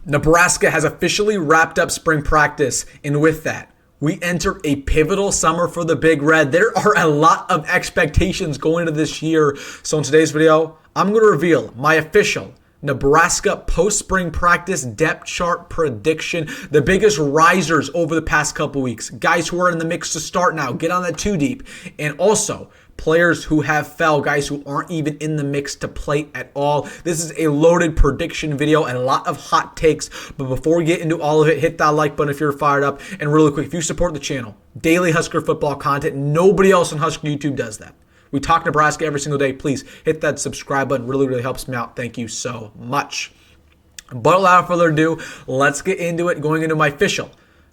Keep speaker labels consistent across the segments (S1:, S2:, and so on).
S1: Nebraska has officially wrapped up spring practice, and with that, we enter a pivotal summer for the Big Red. There are a lot of expectations going into this year. So in today's video, I'm going to reveal my official Nebraska post-spring practice depth chart prediction. The biggest risers over the past couple weeks. Guys who are in the mix to start now, get on that 2 deep. And also, players who have fell, guys who aren't even in the mix to play at all. This is a loaded prediction video and a lot of hot takes. But before we get into all of it, hit that like button if you're fired up. And really quick, if you support the channel, daily Husker football content, nobody else on Husker YouTube does that. We talk Nebraska every single day. Please hit that subscribe button. Really, really helps me out. Thank you so much. But without further ado, let's get into it. Going into my official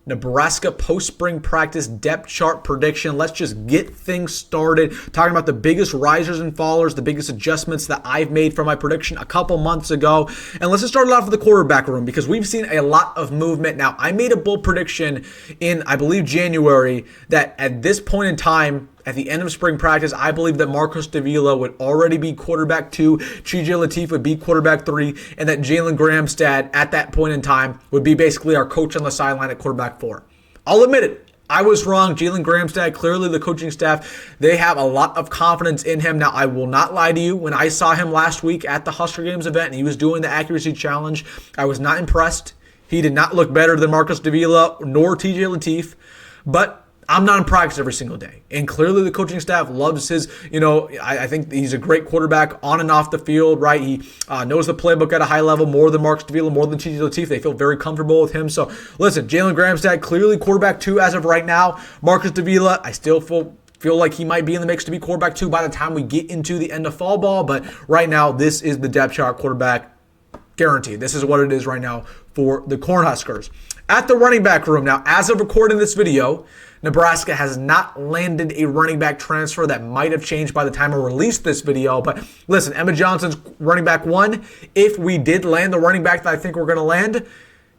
S1: Nebraska post-spring practice depth chart prediction. Let's just get things started. Talking about the biggest risers and fallers, the biggest adjustments that I've made from my prediction a couple months ago. And let's just start it off with the quarterback room because we've seen a lot of movement. Now, I made a bold prediction in, I believe, January that at this point in time, at the end of spring practice, I believe that Marcus Davila would already be quarterback 2, TJ Lateef would be quarterback 3, and that Jalen Gramstad at that point in time would be basically our coach on the sideline at quarterback 4. I'll admit it. I was wrong. Jalen Gramstad, clearly the coaching staff, they have a lot of confidence in him. Now, I will not lie to you. When I saw him last week at the Husker Games event and he was doing the accuracy challenge, I was not impressed. He did not look better than Marcus Davila nor TJ Lateef, but I'm not in practice every single day. And clearly the coaching staff loves his, I think he's a great quarterback on and off the field, right? He knows the playbook at a high level more than Marcus Davila, more than TJ Lateef. They feel very comfortable with him. So listen, Jalen Gramstad, clearly quarterback 2 as of right now. Marcus Davila, I still feel like he might be in the mix to be quarterback 2 by the time we get into the end of fall ball. But right now, this is the depth chart quarterback guaranteed. This is what it is right now for the Cornhuskers. At the running back room, now as of recording this video, Nebraska has not landed a running back transfer. That might have changed by the time I released this video. But listen, Emma Johnson's running back 1. If we did land the running back that I think we're going to land,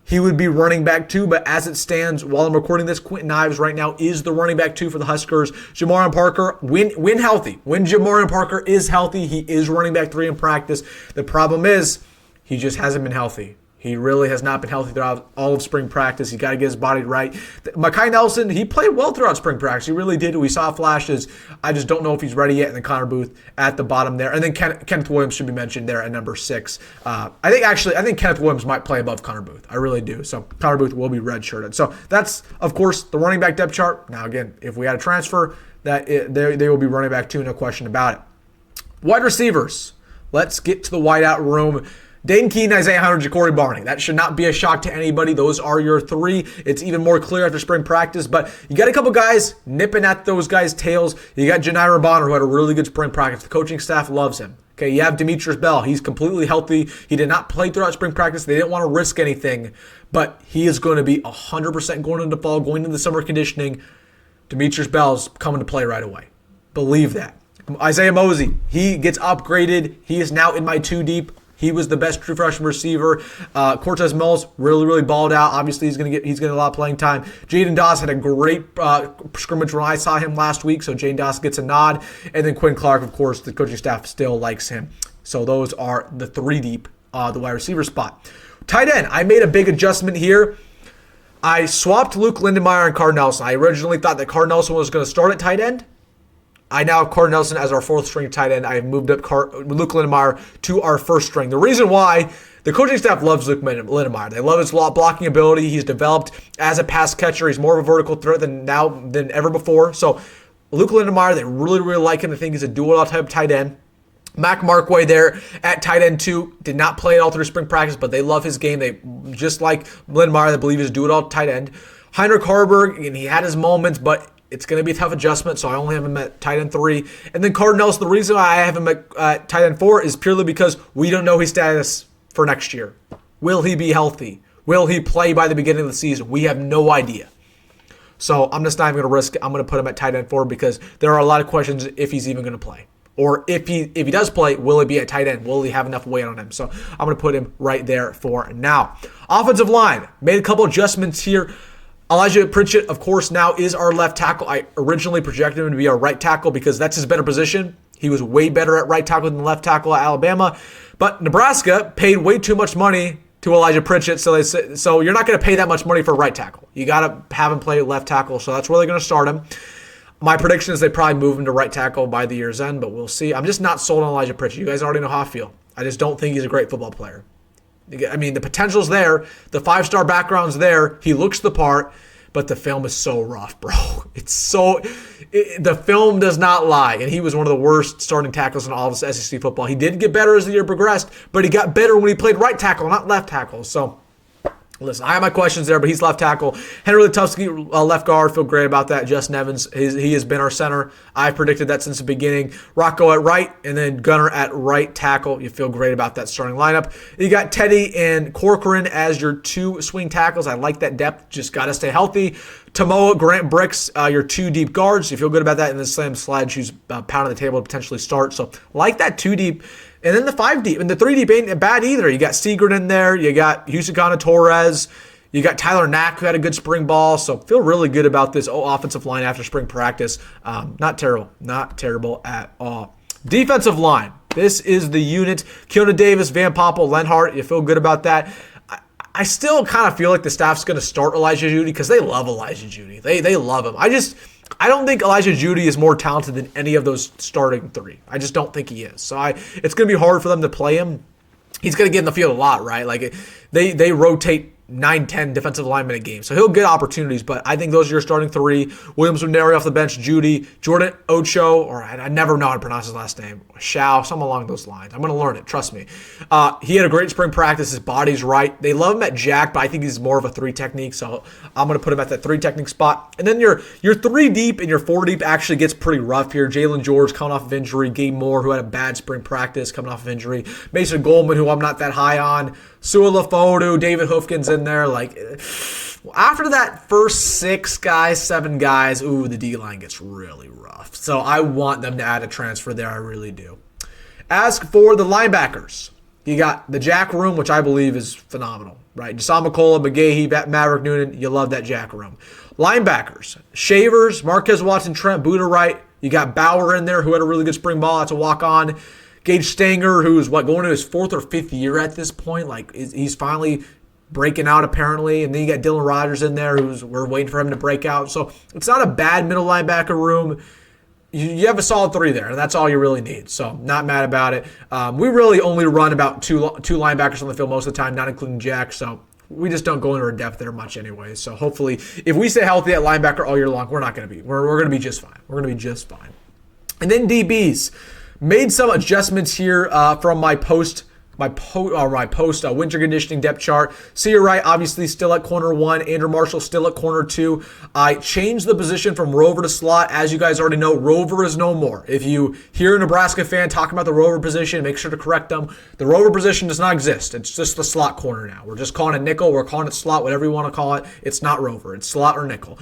S1: he would be running back 2. But as it stands, while I'm recording this, Quentin Ives right now is the running back 2 for the Huskers. Jamarian Parker, when healthy. When Jamarian Parker is healthy, he is running back 3 in practice. The problem is he just hasn't been healthy. He really has not been healthy throughout all of spring practice. He's got to get his body right. Mekhi Nelson, he played well throughout spring practice. He really did. We saw flashes. I just don't know if he's ready yet. And then Connor Booth at the bottom there. And then Kenneth Williams should be mentioned there at number 6. I think Kenneth Williams might play above Connor Booth. I really do. So Connor Booth will be redshirted. So that's, of course, the running back depth chart. Now, again, if we had a transfer, they will be running back 2, no question about it. Wide receivers. Let's get to the wideout room. Dane Keaton, Isaiah Hunter, Ja'Cory Barney. That should not be a shock to anybody. Those are your 3. It's even more clear after spring practice. But you got a couple guys nipping at those guys' tails. You got Janiran Bonner, who had a really good spring practice. The coaching staff loves him. Okay, you have Demetrius Bell. He's completely healthy. He did not play throughout spring practice. They didn't want to risk anything. But he is going to be 100% going into fall, going into the summer conditioning. Demetrius Bell's coming to play right away. Believe that. Isaiah Mosey, he gets upgraded. He is now in my 2 deep. He was the best true freshman receiver. Cortez Mills really, really balled out. Obviously, he's gonna get a lot of playing time. Jaden Doss had a great scrimmage when I saw him last week, so Jaden Doss gets a nod. And then Quinn Clark, of course, the coaching staff still likes him. So those are the 3 deep, the wide receiver spot. Tight end, I made a big adjustment here. I swapped Luke Lindenmeyer and Card Nelson. I originally thought that Card Nelson was going to start at tight end. I now have Card Nelson as our 4th string tight end. I have moved up Luke Lindenmeyer to our 1st string. The reason why, the coaching staff loves Luke Lindenmeyer. They love his blocking ability. He's developed as a pass catcher. He's more of a vertical threat than ever before. So Luke Lindenmeyer, they really, really like him. They think he's a dual type tight end. Mac Markway there at tight end 2 did not play at all through spring practice, but they love his game. They just like Lindenmeyer, they believe he's a do-it-all tight end. Heinrich Hoiberg, and he had his moments, but it's going to be a tough adjustment, so I only have him at tight end 3. And then Card Nelson, the reason why I have him at tight end 4 is purely because we don't know his status for next year. Will he be healthy? Will he play by the beginning of the season? We have no idea. So I'm just not even going to risk it. I'm going to put him at tight end 4 because there are a lot of questions if he's even going to play. Or if he does play, will he be at tight end? Will he have enough weight on him? So I'm going to put him right there for now. Offensive line, made a couple adjustments here. Elijah Pritchett, of course, now is our left tackle. I originally projected him to be our right tackle because that's his better position. He was way better at right tackle than left tackle at Alabama. But Nebraska paid way too much money to Elijah Pritchett. So you're not going to pay that much money for a right tackle. You got to have him play left tackle. So that's where they're going to start him. My prediction is they probably move him to right tackle by the year's end, but we'll see. I'm just not sold on Elijah Pritchett. You guys already know how I feel. I just don't think he's a great football player. I mean, the potential's there. The 5-star background's there. He looks the part, but the film is so rough, bro. The film does not lie, and he was one of the worst starting tackles in all of SEC football. He did get better as the year progressed, but he got better when he played right tackle, not left tackle. So, listen, I have my questions there, but he's left tackle. Henry Lutovsky, left guard, feel great about that. Justin Evans, he has been our center. I predicted that since the beginning. Rocco at right, and then Gunner at right tackle. You feel great about that starting lineup. You got Teddy and Corcoran as your 2 swing tackles. I like that depth. Just got to stay healthy. Tamoa, Grant Bricks, your 2 deep guards. You feel good about that. And then Slam Sledge, who's pounding the table to potentially start. So like that 2 deep. And then the 5 deep. And the 3 deep ain't bad either. You got Seagren in there. You got Husakana Torres. You got Tyler Knack, who had a good spring ball. So feel really good about this offensive line after spring practice. Not terrible. Not terrible at all. Defensive line. This is the unit. Keona Davis, Van Poppel, Lenhart. You feel good about that. I still kind of feel like the staff's going to start Elijah Jeudy because they love Elijah Jeudy. They love him. I don't think Elijah Jeudy is more talented than any of those starting 3. I just don't think he is. So it's going to be hard for them to play him. He's going to get in the field a lot, right? Like they rotate 9-10 defensive linemen a game. So he'll get opportunities, but I think those are your starting 3. Williams Nwaneri off the bench, Jeudy, Jordan Ocho, or I never know how to pronounce his last name, Shao, something along those lines. I'm going to learn it, trust me. He had a great spring practice. His body's right. They love him at jack, but I think he's more of a 3 technique, so I'm going to put him at that 3 technique spot. And then your 3 deep and your 4 deep actually gets pretty rough here. Jalen George coming off of injury, Gabe Moore, who had a bad spring practice coming off of injury, Mason Goldman, who I'm not that high on, Sua Lafodu, David Hoofkins in there. Like, after that first 7 guys, the D-line gets really rough. So I want them to add a transfer there. I really do. As for the linebackers, you got the Jack room, which I believe is phenomenal, right? Jason McCullough, McGahee, Maverick Noonan, you love that Jack room. Linebackers, Shavers, Marquez Watson, Trent Buda right. You got Bauer in there, who had a really good spring ball. That's a walk-on. Gage Stanger, who's going to his 4th or 5th year at this point. Like, he's finally breaking out apparently. And then you got Dylan Rogers in there, we're waiting for him to break out. So it's not a bad middle linebacker room. You have a solid 3 there, and that's all you really need. So not mad about it. We really only run about two linebackers on the field most of the time, not including Jack. So we just don't go into our depth there much anyway. So hopefully, if we stay healthy at linebacker all year long, we're going to be just fine. We're going to be just fine. And then DBs. Made some adjustments here from my post winter conditioning depth chart. Sear Wright obviously still at corner 1. Andrew Marshall still at corner 2. I changed the position from rover to slot. As you guys already know, rover is no more. If you hear a Nebraska fan talking about the rover position, make sure to correct them. The rover position does not exist. It's just the slot corner now. We're just calling it nickel. We're calling it slot, whatever you want to call it. It's not rover. It's slot or nickel.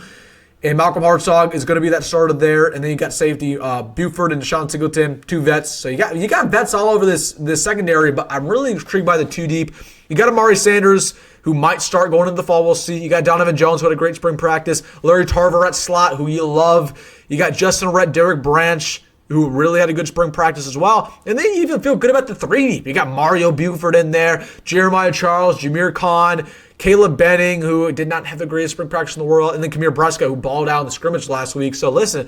S1: And Malcolm Hartzog is going to be that starter there. And then you got safety Buford and Deshaun Singleton, 2 vets. So you got vets all over this secondary, but I'm really intrigued by the 2 deep. You got Amari Sanders, who might start going into the fall. We'll see. You got Donovan Jones, who had a great spring practice. Larry Tarver at slot, who you love. You got Justin Rhett, Derek Branch, who really had a good spring practice as well. And then you even feel good about the 3 deep. You got Mario Buford in there, Jeremiah Charles, Jameer Khan, Caleb Benning, who did not have the greatest spring practice in the world, and then Kamir Breska, who balled out in the scrimmage last week. So listen,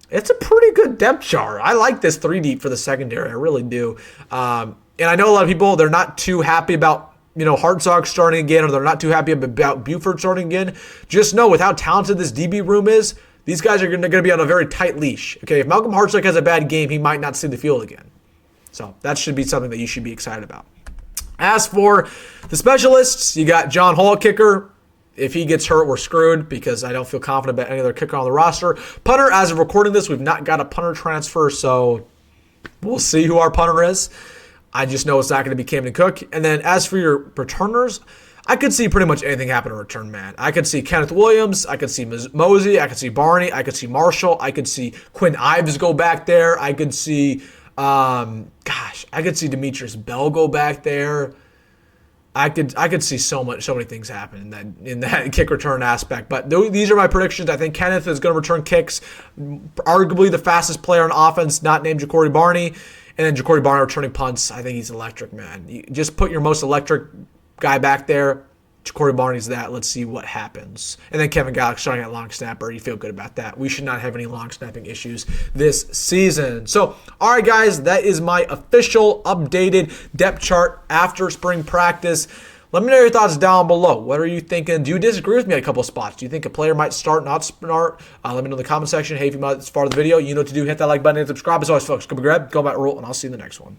S1: it's a pretty good depth chart. I like this 3 deep for the secondary. I really do. And I know a lot of people, they're not too happy about Hartzog starting again, or they're not too happy about Buford starting again. Just know with how talented this DB room is, these guys are going to be on a very tight leash. Okay, if Malcolm Hartzog has a bad game, he might not see the field again. So that should be something that you should be excited about. As for the specialists, you got John Hall, kicker. If he gets hurt, we're screwed because I don't feel confident about any other kicker on the roster. Punter, as of recording this, we've not got a punter transfer, so we'll see who our punter is. I just know it's not going to be Camden Cook. And then as for your returners, I could see pretty much anything happen to return man. I could see Kenneth Williams. I could see Mosey. I could see Barney. I could see Marshall. I could see Quinn Ives go back there. I could see, I could see Demetrius Bell go back there. I could see so many things happen in that kick return aspect. But these are my predictions. I think Kenneth is going to return kicks. Arguably the fastest player on offense, not named Ja'Cory Barney. And then Ja'Cory Barney returning punts. I think he's electric, man. You just put your most electric guy back there. Corey Barney's that. Let's see what happens. And then Kevin Gallick starting at long snapper. You feel good about that. We should not have any long snapping issues this season. So, all right, guys, that is my official updated depth chart after spring practice. Let me know your thoughts down below. What are you thinking? Do you disagree with me at a couple of spots? Do you think a player might start, not start? Let me know in the comment section. Hey, if you made this far of the video, you know what to do. Hit that like button and subscribe. As always, folks, go grab, go back, Rhule, and I'll see you in the next one.